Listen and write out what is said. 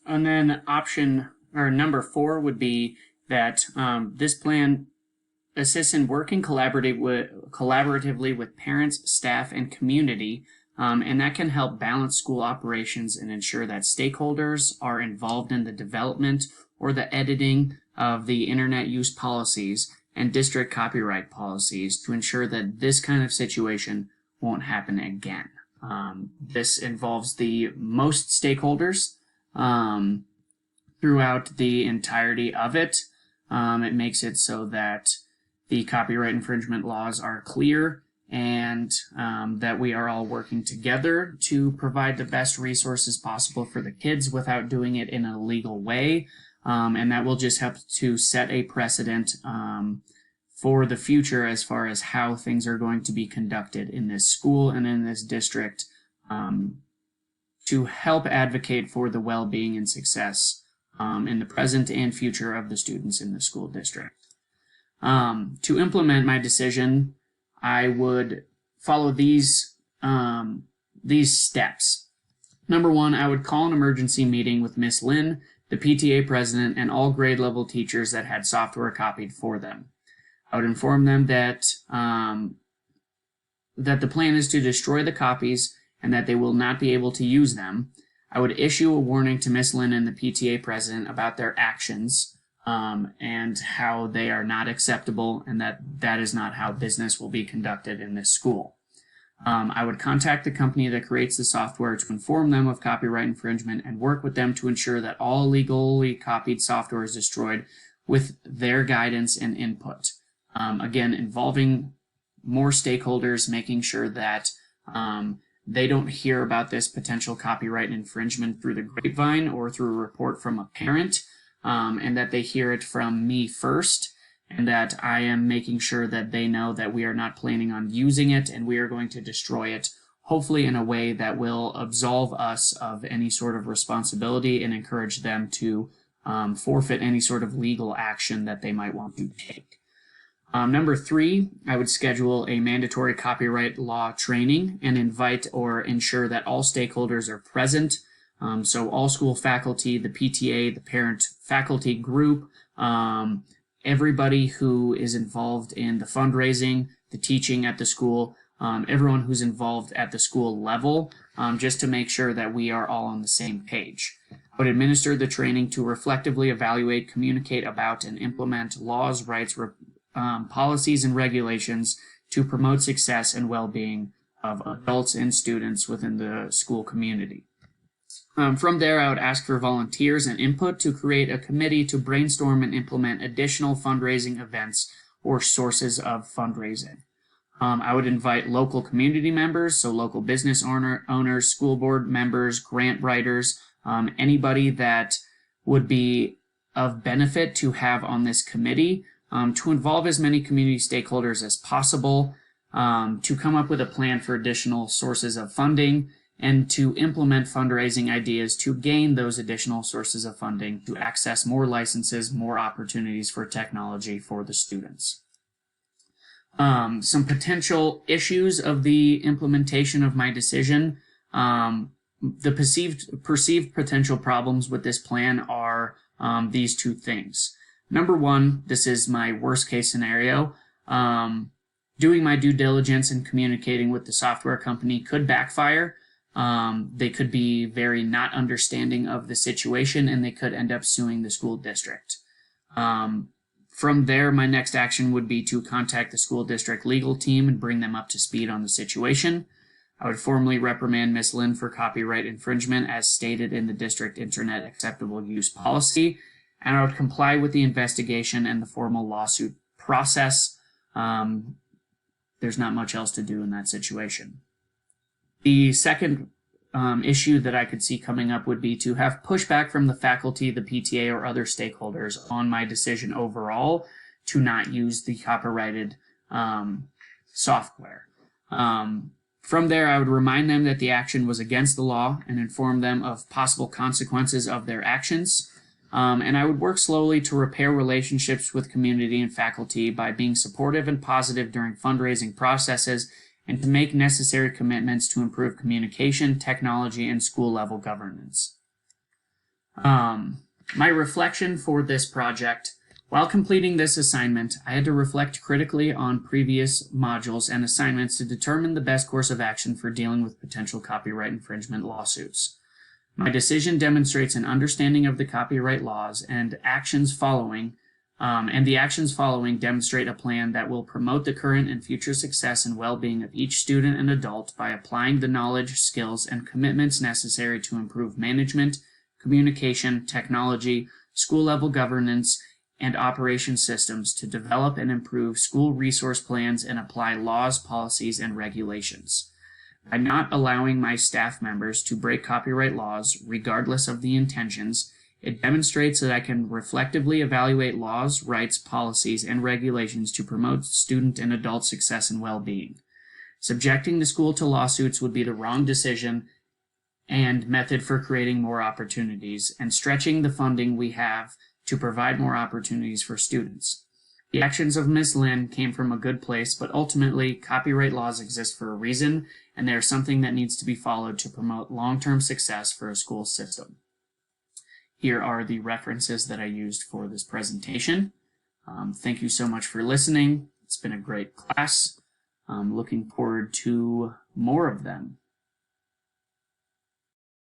And then option or number 4 would be that this plan assists in working collaboratively with parents, staff, and community, and that can help balance school operations and ensure that stakeholders are involved in the development or the editing of the internet use policies and district copyright policies to ensure that this kind of situation won't happen again. This involves the most stakeholders throughout the entirety of it. It makes it so that the copyright infringement laws are clear and that we are all working together to provide the best resources possible for the kids without doing it in a legal way. And that will just help to set a precedent for the future as far as how things are going to be conducted in this school and in this district to help advocate for the well-being and success in the present and future of the students in the school district. To implement my decision, I would follow these steps. Number 1, I would call an emergency meeting with Miss Lynn, the PTA president, and all grade level teachers that had software copied for them. I would inform them that that the plan is to destroy the copies and that they will not be able to use them. I would issue a warning to Miss Lynn and the PTA president about their actions and how they are not acceptable and that is not how business will be conducted in this school. I would contact the company that creates the software to inform them of copyright infringement and work with them to ensure that all illegally copied software is destroyed with their guidance and input. Again, involving more stakeholders, making sure that they don't hear about this potential copyright infringement through the grapevine or through a report from a parent, and that they hear it from me first, and that I am making sure that they know that we are not planning on using it and we are going to destroy it, hopefully in a way that will absolve us of any sort of responsibility and encourage them to forfeit any sort of legal action that they might want to take. Number 3, I would schedule a mandatory copyright law training and invite or ensure that all stakeholders are present. So all school faculty, the PTA, the parent faculty group, everybody who is involved in the fundraising, the teaching at the school, everyone who's involved at the school level, just to make sure that we are all on the same page. I would administer the training to reflectively evaluate, communicate about, and implement laws, rights, policies, and regulations to promote success and well-being of adults and students within the school community. From there, I would ask for volunteers and input to create a committee to brainstorm and implement additional fundraising events or sources of fundraising. I would invite local community members, so local business owners, school board members, grant writers, anybody that would be of benefit to have on this committee, to involve as many community stakeholders as possible, to come up with a plan for additional sources of funding, and to implement fundraising ideas to gain those additional sources of funding to access more licenses, more opportunities for technology for the students. Some potential issues of the implementation of my decision. The perceived potential problems with this plan are these 2 things. Number 1, this is my worst case scenario. Doing my due diligence and communicating with the software company could backfire. They could be very not understanding of the situation and they could end up suing the school district. From there, my next action would be to contact the school district legal team and bring them up to speed on the situation. I would formally reprimand Ms. Lynn for copyright infringement as stated in the district Internet Acceptable Use Policy, and I would comply with the investigation and the formal lawsuit process. There's not much else to do in that situation. The second issue that I could see coming up would be to have pushback from the faculty, the PTA, or other stakeholders on my decision overall to not use the copyrighted software. From there, I would remind them that the action was against the law and inform them of possible consequences of their actions. And I would work slowly to repair relationships with community and faculty by being supportive and positive during fundraising processes and to make necessary commitments to improve communication, technology, and school-level governance. My reflection for this project: while completing this assignment, I had to reflect critically on previous modules and assignments to determine the best course of action for dealing with potential copyright infringement lawsuits. My decision demonstrates an understanding of the copyright laws, and the actions following demonstrate a plan that will promote the current and future success and well-being of each student and adult by applying the knowledge, skills, and commitments necessary to improve management, communication, technology, school-level governance, and operation systems to develop and improve school resource plans and apply laws, policies, and regulations. By not allowing my staff members to break copyright laws, regardless of the intentions, it demonstrates that I can reflectively evaluate laws, rights, policies, and regulations to promote student and adult success and well-being. Subjecting the school to lawsuits would be the wrong decision and method for creating more opportunities and stretching the funding we have to provide more opportunities for students. The actions of Ms. Lynn came from a good place, but ultimately, copyright laws exist for a reason, and they are something that needs to be followed to promote long-term success for a school system. Here are the references that I used for this presentation. Thank you so much for listening. It's been a great class. I'm looking forward to more of them.